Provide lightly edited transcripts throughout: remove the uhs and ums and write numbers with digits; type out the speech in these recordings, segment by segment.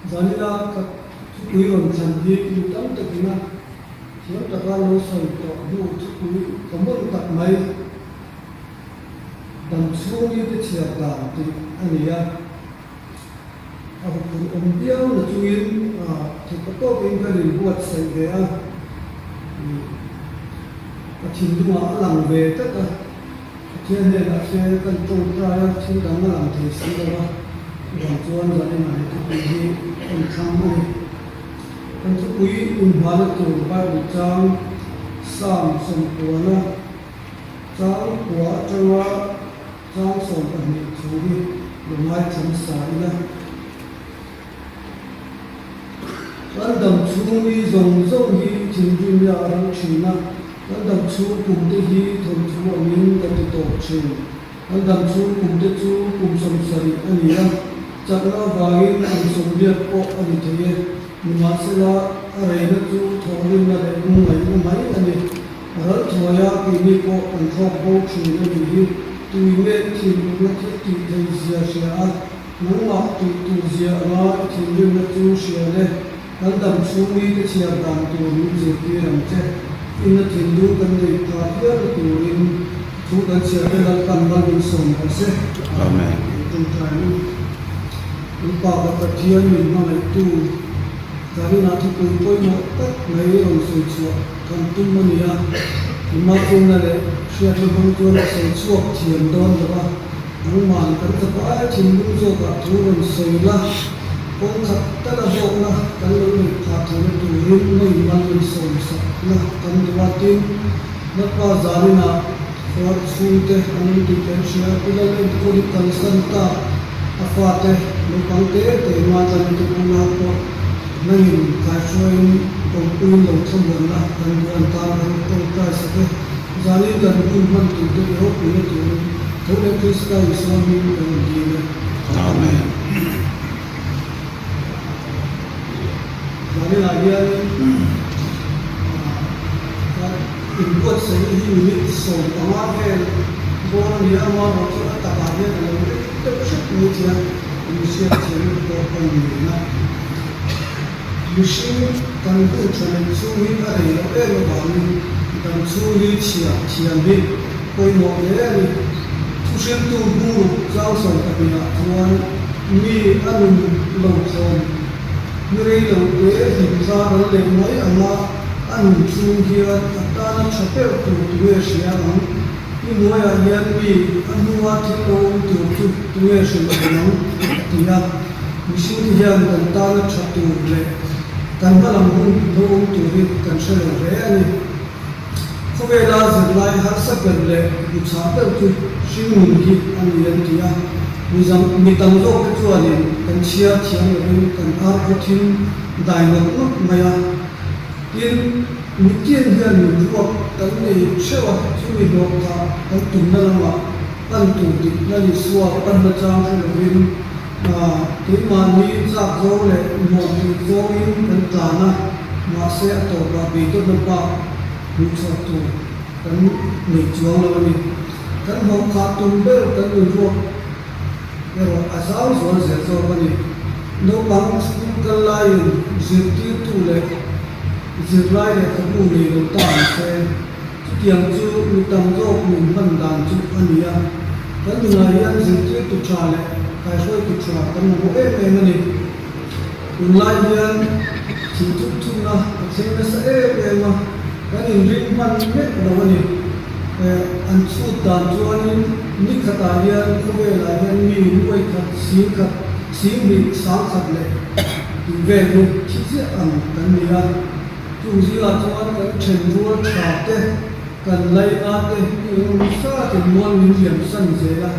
zanila ka kuiron chan hi tam takina thiam taka lo soi to bu chu kui kamon tak mai dam chungi te chia dan ti ania abu kun ombiao na chuin thi ko in ka rin buat sai ve a ka thin duma lang ve ta ka thian ne la se kan to tra ya thi dang lang the si lo dam chuan za ne mai tu hi on kham mai kan chu kui in bala tu ba bu chang sam som ko na chang kwa chawa chang som ka ni chu hi lo mai cham sa ina kan dam chu ni zong zong hi chin jin ya rang china kan dam chu kum te hi thon chu amin ka ti to chin kan dam chu kum te chu kum som sari ania chakna wangin an som liat po ani theye nima sela areina chu thorin na le mai ani ral thoya ki ni ko an thok bo chin ani hi tuime thin na thi ti thei zia sia nangma tu zia ma thin na chu sia le kan dam chu ni te chia dan tu ni je ti ram che in na thin du kan nei ta ya tu in chu kan chia te dal kan ban in som ka se amen tu ta ni pa ka thian ni ma le tu dari na thi koi no tak nei ron su chu kan tum ma ni ya ma chu na le sia thu bang chu na se chu thian don ba nang man kan ta pa thin du zo ka thu ron sei la con thật tất là hộ là cái lối mình phạt thì nó tùy hứng mình mang mình sầu sập là cần qua tin nó qua giá đi nào qua suy thế anh đi đến xe bây giờ mình có đi cần sân ta phạt thế mình bằng thế để mà cho mình được làm nào mình phải xoay đồng pin đồng thông vận là cần quan tâm đến công tác sẽ thế giá đi cần pin mình tụi tôi học pin tụi tôi để cái sky sao mình cần gì nữa amen Jadi lagi input saya ini so tengah kan, orang dia mau orang tak ada kalau kita besar media Malaysia jadi orang Indonesia, Malaysia kan tu cuma suami ada yang orang dan suami cia ni, kau mau dia ni, tujuan tu buruk jauh sangat tapi nak tuan ni anu longsom. Người đầu tế hình ra nó lên mấy mà ăn chung kia ta nó chụp theo từ tuổi sinh năm nhưng mà hiện vì ăn hoa thì đâu từ tuổi sinh năm thì là mình sinh thì hiện tại ta nó chụp từ lệ cần phải làm đúng đâu tuổi cần sẽ là thế này không phải là dừng lại hết sức gần lệ bị chán đâu từ sinh mùng thì ăn hiện thì à mình tầm độ cái chỗ này cần chia thiệt là cần áp cái thiên đại ngộ lúc mà tiên mình tiên hiện mình ruột cần này chưa chú mình ruột ta cần tụng nó là cần tụng thì là đi xua cần là trang hay là viên cái mà mình ra dấu này một thì dấu in cần tàn mà sẽ tổ và bị tôi nó bảo mình cho tổ cần mình chuông là mình cần học khá tụng bê cần mình ruột pero asal soal sesuatu bani, no bang sekali lain, zirti tu le, zirlai le kamu le lutan se, tiang tu lutan tu min pandan tu ania, kan dunia zirti tu cale, kai soi tu cale, kan mo mengani, dunlai dia, cintu tu na, sehingga saya ma, kan indri man met bani. Ansu dan tuanin ni kata dia kue lah yang ni kue kat si ni sang kat le dive lu kisi an kan dia tu zila tuan kan cendur chate kan lai ate ni sa ke mon ni liam san je la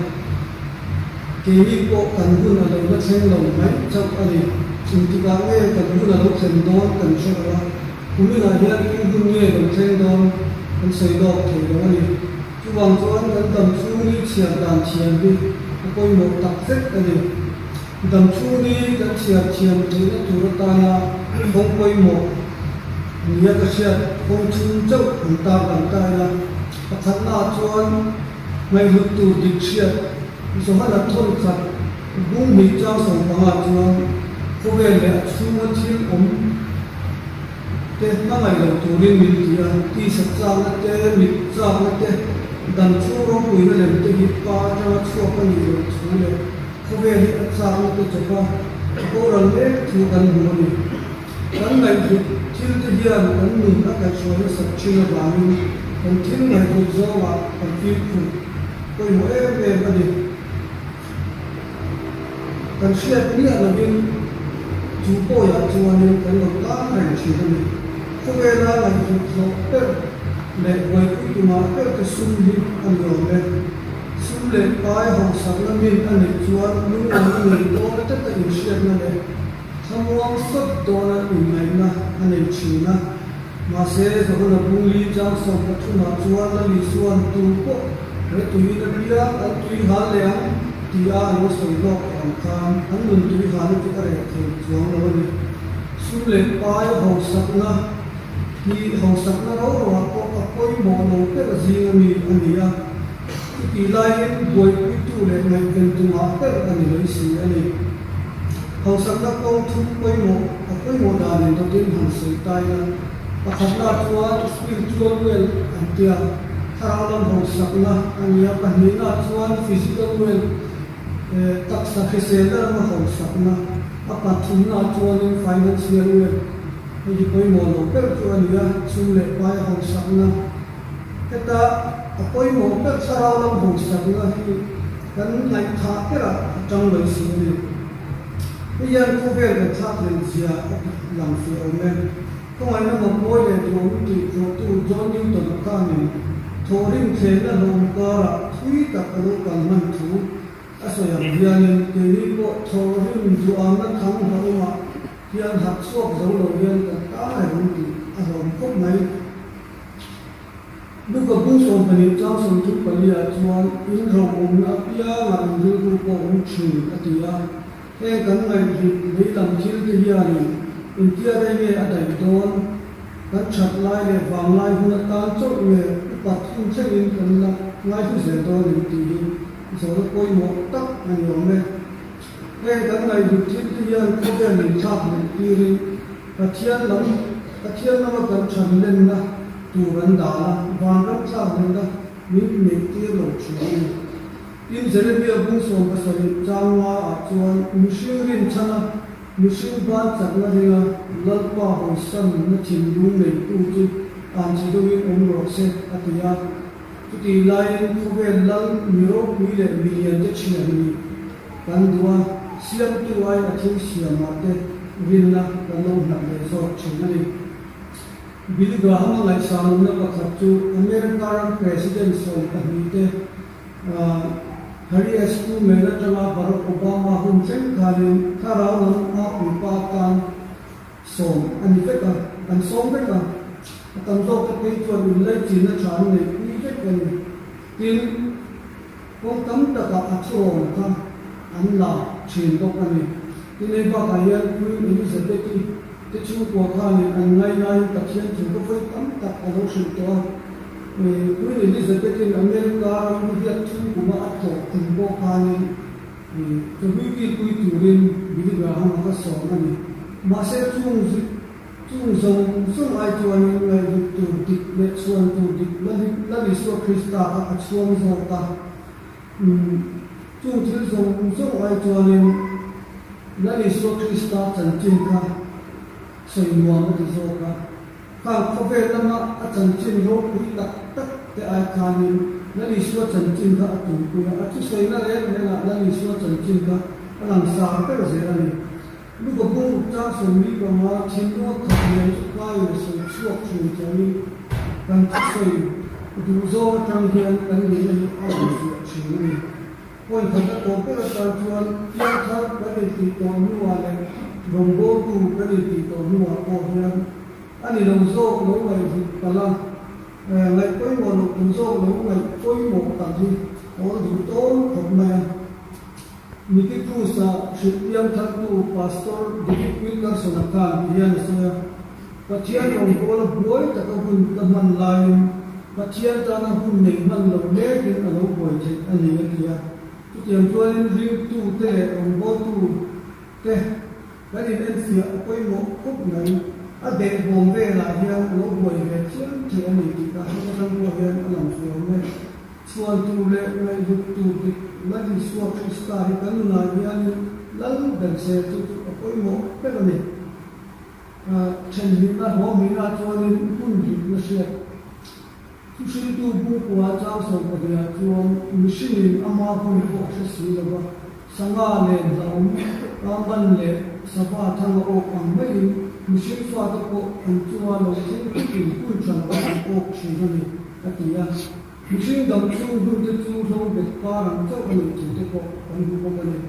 ke ni ko kan gun la lo chen lo mai chak ani cintu ka nge kan gun la lo chen don kan chora kumi la dia ki gun nge lo chen don kan sei dok thei lo ani chu wang chuan kan dam chu ni chiam dan chiam bi koi mo tak set ani dam chu ni kan chiam thei na tur ta na không koi mo nia ka sia không chun chau an ta ya pathan na chuan mai hu tu dik sia so ha la thon khat bung mi chang song panga chuan có về là chung một thiên thế mà ngày đầu tu luyện mình thì sắp ra là thế mình ra là thế đàn chú rong quỳ là làm thế hít pa cho chúa cái gì rồi chú là có về thì ra là thế cho pa cô rằng đấy chú cần mua đi cái này thì thiên thế hiện cái mình đã cái số nó sắp chia là mình còn thiên này thì do là còn phi phụ tôi mỗi về cái gì còn xe cái là mình chú bố ya chú anh em cái lòng ta này chỉ là mình không về là chúng ta để với cái mà cái sum đi anh rồi đấy sum lên cái hồng sáng là mình anh ấy chú anh lúc nào mình đó là tất cả những chuyện này tham vọng sắp đó là mình này na anh ấy chỉ na mà sẽ rồi là bung ly trang xong các chú mà chú anh là lý chú anh tu bộ để tụi nó đi ra anh tụi hà lệ thì nó sẽ lo hoàn thành anh mình tụi hà nó cái này thì chú anh là gì sum lên cái hồng sáng na thì hồng sắc nó đâu rồi có કોઈ મોનો કે જીવની અનિયા કે લાઈ બોય પિતુ લે મે કંતુ માતે અને લઈસી અને hồng sắc nó có thu કોઈ મો દાને તો દિન હંસે તાય પખના તુઆ spiritual well અંત્ય tharalam hồng sắc na ania panina તુઆ physical well tak sakhesela ma hồng sắc na apathina તુઆ financial well thì coi mồ lỗ cái chỗ này xung lệ vai hồng sắc na cái ta coi mồ cái sao lắm hồng sắc na thì cái này thà cái là trong đời sinh này bây giờ cô về cái thà lên xia làm phiền ông em không ai nó một mối để tôi thì tôi tu cho những tuần ca này thôi đến thế là hồng ca là thủy tập cái lúc cần mình thú à sao vậy bây giờ cái này bộ thôi đến dù ăn nó thắng nó mà hiện học suốt dấu đầu tiên là cả này cũng thì hồng cốc này lúc có bung sồn phải niệm trang sồn chút phải là chuan in rồng ông đã bia là in dư dư có ông chửi cái gì à cái cái này thì lấy làm chi cái gì à in kia đây nghe ở đây đón cái chặt lại để vàng lại hôm nay tan chốt nghe bắt in check in cái là ngay khi sẽ đón thì rồi nó coi một tắc này rồi này cái này được thiên nhiên có cái mình chặt mình đi cái thiên nó cần chăn lên đó tu vấn đà vàng rất sao lên đó mình tiêu lộc chuyện in giờ bây giờ bung sồn cái sợi trang hoa ở chuan mình siêu rin chăn mình siêu ban chặt là gì à lợn qua hồi sân nó chìm đúng mình tu chứ anh chỉ đối với ông rồi sẽ ở đây thì lại có cái lợn nhiều quý lệ million để chia đi kan dua siam tu ai a thil siam ate rinna kan lo na le so chinani Billy Graham lai sang na ka chu American president so ka ni te Harry S. Truman na tanga Barack Obama hun chen khalin thara na a pa kan so ani ka an so ka tam zo ka pe chu ni lai chin na chan ne ni ke kan tin ko tam ta ka a chu ka anh là truyền tộc anh thì nên vào cái Queen Elizabeth cái chú của thằng này anh ngay tập hiện chúng có phải tắm tập ở đâu sự to Queen Elizabeth thì America nó hiện chú của mà ắt tổ cùng bộ thằng này cho quý vị quý chủ lên bị gà hàng các sổ này mà sẽ chung dùng ai cho anh này tụ tịch lệ xuân tụ tịch là lý do Christa ở xuân rồi ta chung chỉ dùng ai cho nên là lý do Christa chân chính cả soi nguồn cái lý do cả càng có vẻ là mà chân chính rồi quý tất cái ai cả nên là lý do chân chính cả tụ quý à chứ soi là đấy là lý do chân chính cả làm sao cái gì này lúc có bung cha soi mi và mà chính nó thật nên cái soi suốt chuyện cho mình càng soi dù do trong hiện cái gì là ai suốt chuyện nàyคนเขาจะโตเป็นประชาชนยังทักประเดี๋ยวตัวนัวเลยลงโบกูประเดี๋ยวตัวนัวโอ้ยอันนี้ลงโซ่ลงไปตลาดในก้อยหมดลงโซ่ลงไปก้อยหมดตัดที่โอ้ดูโต้ผมแม่มีที่ครูสาวชุดยังทักดูพาสตอร์ดิบวิลล์สนับสนุนยังเสียปัจจัยของโบราณบวยแต่ก็คุณกำมันลายปัจจัยตอนนั้นคุณหนึ่งมันลงเล็กเป็นอารมณ์บวยอันนี้ก็คืออย่างตัวนี้ริ้วตู้เตะองค์บอตู้เตะ cái gì nên phía quay một khúc này để gồm về là hiện lỗ buổi về trước thì anh ấy cả không có buổi hiện làm phiếu này xuân tu lệ này dục tu đi là đi xuân Krista thì cái là hiện lắm đằng xe tu quay một cái này chân mình là họ mình là cho nên cũng gì nó sẽ tu sĩ tu bu qua giáo sư cái này cho mình xin ama cũng có sẽ xin là sang lên rồi làm ban lệ sa pha thang ô ang mấy mình xin xóa được bộ anh chua lo xin cái gì cũng chẳng có ô xin cái này cái gì à mình xin đồng chú đúng cái chú không biết qua làm cho cái gì chỉ cái bộ anh cũng không cái này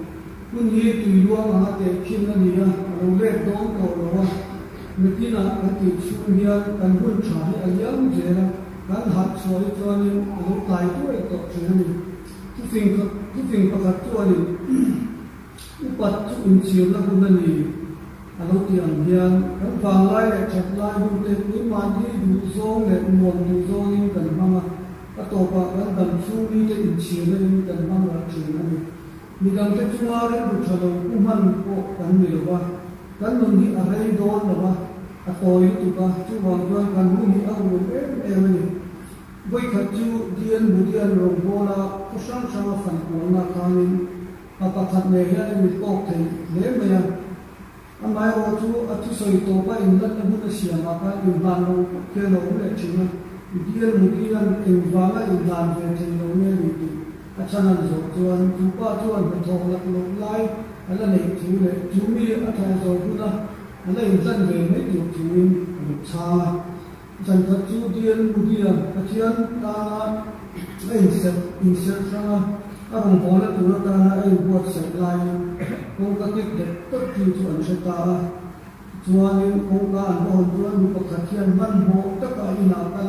mình nghĩ tùy luôn là để khi nó đi ra rồi lên đón cầu rồi mình tin là cái gì chú hiện anh cũng trả anh nhớ gì là anh học rồi cho nên lúc tài tuổi tốt gì này cái việc phát cho nên bắt chú in chiếu là cũng là gì lúc tiền hiện các vàng lai lại chặt lai cũng thế những màn đi đủ số để nguồn đủ số nhưng cần mang các tổ bạc các cần su đi để in chiếu nên cần mang là chuyện này mình đang cái chúng ta đấy được cho đâu cũng mang bộ cần nhiều quá cần mình đi ở đây đó là quá tôi tụi ta chú hoàn toàn cần mình đi ăn một em này với các chú điên bù điên rồi vô là có sáng sáng phần của là thằng apa thật này hay mình có thể nếu mà anh nói ô chú soi tổ ba in đất nó muốn xia mà cái in van nó kia nó cũng là chuyện điên bù điên in van là in van về thì nó nghe gì cho nên rồi chú anh phải thong là lại là này chú mi ở thong rồi cũng là là in dân về mấy điều chú in cha dân thật chú điên bù điên cái chuyện ta là insert ra ông bố là tụi nó ta ai buat sẽ lại ông các cái đẹp tất cả chuyện sẽ ta chuan ông ta anh ông chuan một cái thiên văn bộ tất cả những nào ta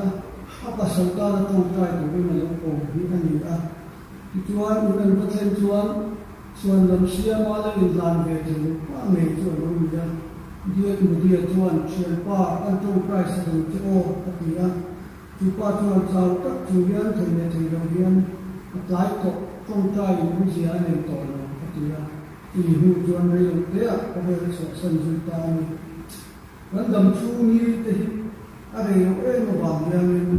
apa sau ta là trong trai của mình là ông như thế này chuan mình có thêm chuan làm xia mà là mình làm về thì quá mệt rồi mình ra dia chuan chuyện qua anh trong trai sẽ được cho các bạn chú qua chuan sau tất chú hiền thì đồng hiền lại có trong trai những gì anh em tỏ là thì hữu chuan này là thế à có thể sẽ sân dưới ta này vẫn đầm chú như thế ở đây nó em nó bảo rằng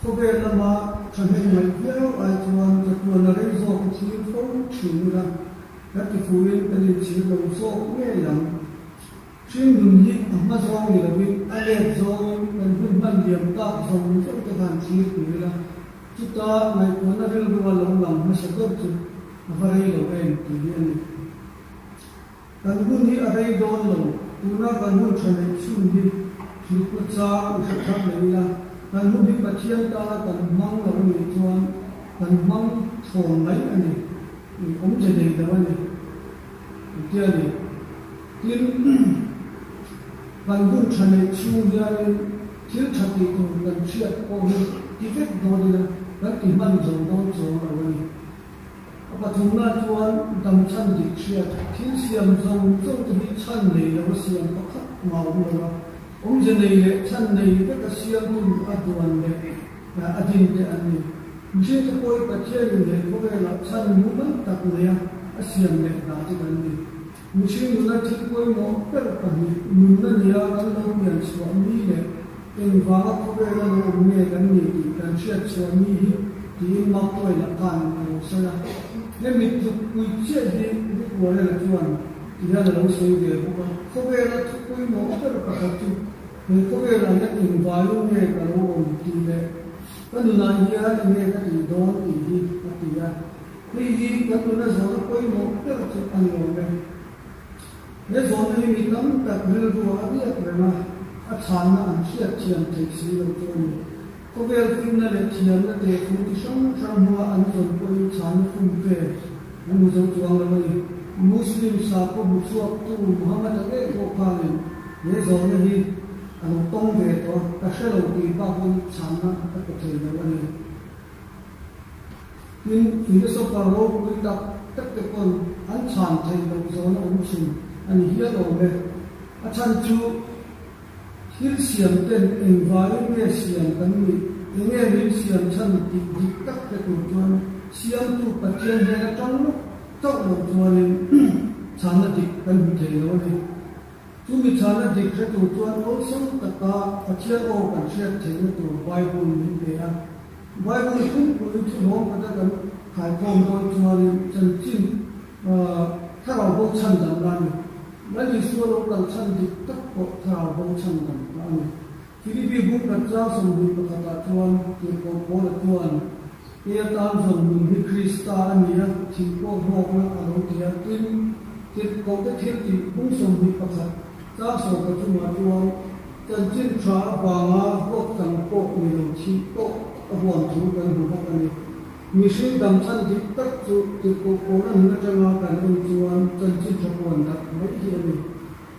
có vẻ là mà chẳng hạn mấy phiếu ai chuan là đây do cái chi không chịu ra các cái phụ huynh cái gì chỉ đầu số nghe rằng chuyên dùng gì mà do người là bị anh em do mình vẫn mang điểm ta dùng trong cái hàng chi của là chúng ta này cũng là điều đó là làm mà sẽ tốt chứ và đây là em thì điên cần muốn đi ở đây đó là chúng ta cần muốn trở nên suy nghĩ suy nghĩ cha cũng sẽ khác này là cần muốn đi bắt chiên ta cần mong là người chuan cần mong thồn lấy anh này cũng chỉ để đó này kia này tiên cần muốn trở nên suy nghĩ thiếu thật thì cũng cần chuyện có cái việc đó là các cái mình dùng đó rồi và chúng ta chuan đầm chân đi chuyện thiên xiêm dùng cái chân này là cái xiêm có khắc màu rồi ông dân này chân này cái xiêm cũng ở tuần này là ở trên cái anh này chỉ có coi cái chân này có cái là chân muốn mất tập này ở xiêm này là cái anh này mình chỉ muốn chỉ coi một cái là mình nó nhiều cái lâu biển xuống đi này em vào có cái là nó nghe cái gì cái chuyện xuống đi thì mặc tôi là càng sao là nên mình chụp quy chế đi cái của này là chuan thì là nó suy về có cái là chụp quy nó cái là cả chụp mình có cái là cái hình vài lúc nghe cả nó ổn thì đấy cái này là nghe cái gì đó thì cái gì cái gì cái nó rồi quy nó cái là chụp anh rồi đấy nếu rồi thì mình nắm đặt mình vừa biết rồi mà chán là anh sẽ chiên thịt xí đầu tiên có vẻ phim là để chiên là để phun thì sống trong hoa anh dùng quay chán phun về anh dùng chuông là vậy Muslim sao có một số tu Muhammad ấy có quan niệm nếu rồi thì anh tông về đó các sẽ đầu tiên bao nhiêu chán là các cái chuyện là vậy nhưng vì số bao lâu cũng đọc tất cả con anh chán thì đầu rồi nó cũng xin anh hiểu rồi anh chán chú hiến xiêm tên em vài nghe xiêm cái gì nghe hiến xiêm chân thì các cái cuộc chuyện xiêm tu bắt chân hay là trong lúc trong cuộc chuyện chán là thì cái gì thế đó thì tu mi chana dikhe tu tuan also taka achia o kan share thene tu bible ni pe a bible ku ku tu no ka kan khai phong don chuan chan chinถ้าเราบ่ชันดังนั้นและในส่วนของการชันดิตักก็ถ้าเราบ่ชันดังนั้นฟิลิปปีบุกพระเจ้าสมบูรณ์ประกาศชวนเกี่ยวกับโบราณชวนเกี่ยวกับสมบูรณ์วิคริสตานีนะที่พวกโลกนั้นอารมณ์ที่ตินที่เขาได้เทียบที่ผู้สมบูรณ์ประกาศเจ้าสมบูรณ์ชวนจนจิ้นชาบางาพวกกันพวกมีลมชีพวกหวนถูกันหัวกันมีสิ่งดำชันที่ตัดจุดที่โกโก้นั้นน่าจะมากันเป็นจวนจนจิตชวนดักไม่เที่ยง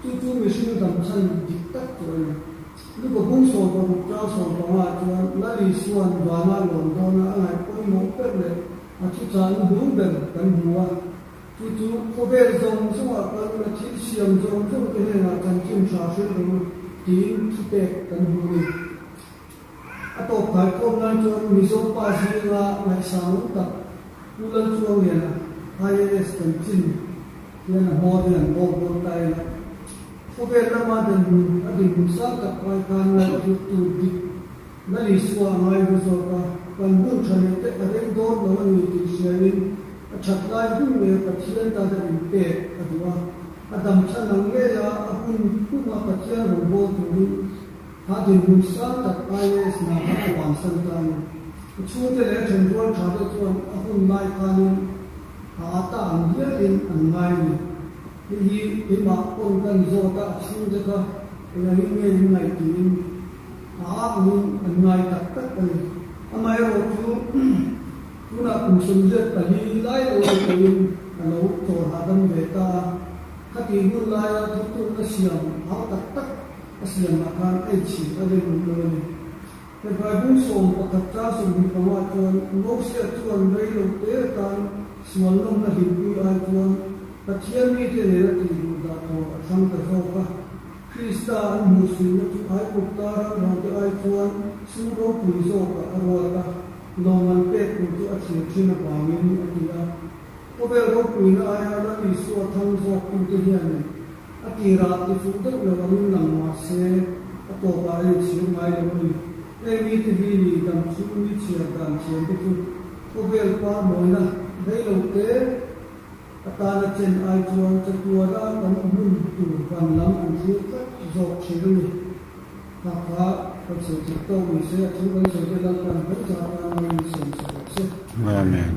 จู่ๆมีสิ่งดำชันที่ตัดจุดลูกบุ้งโซ่กับเจ้าโซ่ประมาจวนและลิสวนวานาหลงตอนนั้นอะไรก็ไม่รู้เป็นเลยอาทิตย์จันทร์ดูเด่นกันหัวจู่ๆเขาเป็นทรงสวัสดิ์กันอาทิตย์เสียงทรงทรงเป็นอะไรกันจิ้มชาเชื่อรู้ทีมที่เป็นกันหัวatau kalau nanti misal pasti lah macam tak bulan suami lah IAS kencing yang modern bobo tay lah sampai lama dan ada misal tak kaitan lah itu di dari suami itu kan pun cuma ada dua orang itu sharing cakap itu mereka kecil tak ada impact kedua ada macam nanggil ya apun cuma kecil robot itu ada misal tak IAS nak kawan sentanช่วงที่แล้วฉันรู้ชาติส่วนอาคุณนายการตาอันเดียรินอันไงที่มาคนกันโซตาช่วงที่ก็ยังไม่ยังไงทีนอันไงตักตักเลยทำไมเราคุณนักสมเด็จแต่ที่ไล่เราไปเราโทรหาดังเบต้าถ้าที่คุณไล่ทุกๆเสียงตักตักเสียงมาการไอชีอะไรหมดเลยแต่ใครบุ้งส่งประกาศจ้าส่งมีประวัติจนโลกเสียจวนไม่ลงเตะกันส่วนลงมาหินปีอาจวนแต่เทียนนี้ที่เรื่องที่ดูดาโตสังเกตว่าคริสต์อันมุสลิมที่ไอ้ปุตตาเราที่ไอ้จวนสู้รบปุยโซกับอรวตาลงมันเป็ดปุยอาชีพที่นักวางนี้อันนี้อ่ะพอเป็นรบปุยนะไอ้เราที่สู้ทั้งโซกุที่เฮียนอากีราที่ฟุตเตอร์เราไม่นำมาเสพตัวไปชิวไม่เลยเอ็มีที่ดีดำชิวมีเชียร์ดำเชียร์ที่คือพอเป็นป้าหมอยนะได้ลงเตะตาละเจนไอจวนจะตัวได้กันมุ่งตู่ฟันล้ำอันที่ก็จบชีวิตหากว่าประเสริฐที่โตมีเสียทุกคนจะได้รับการพัฒนาในสิ่งศักดิ์สิทธิ์อาเมน